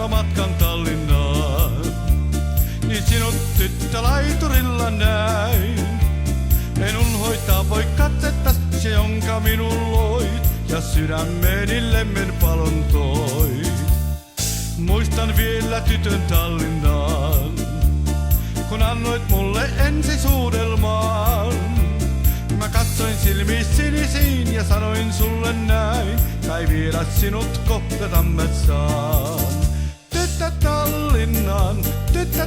matkan Tallinnaan. Niin sinut tyttö laiturilla näin. En unhoittaa voi katsettas se, jonka minun loit, ja sydämeeni lemmen palon toit. Muistan vielä tytön Tallinnaan, kun annoit mulle ensisuudelmaan. Mä katsoin silmiin sinisiin ja sanoin sulle näin, kai vielä sinut kohdata mä saan. Tyttö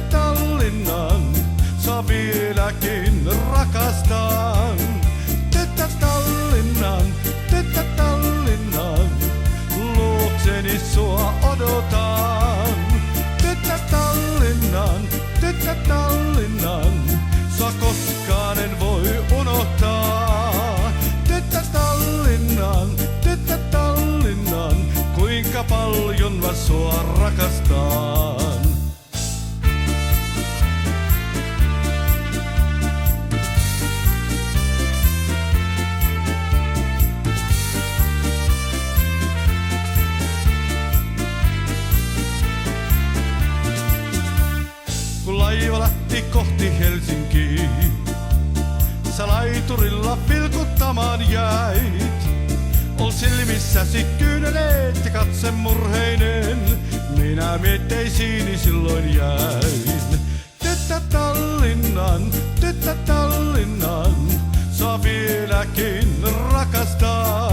Tallinnan, saa vieläkin rakastan. Tyttö Tallinnan, luokseni sua odotan. Tyttö Tallinnan, sua koskaan en voi unohtaa. Tyttö Tallinnan, kuinka paljon mä sua rakastan. Kun laiva lähti kohti Helsinkiä, sä laiturilla vilkuttamaan jäit. Ol silmissäsi kyyneleet ja katse murheinen, minä mietteisiini silloin jäin. Tyttö Tallinnan, saa vieläkin rakastaa.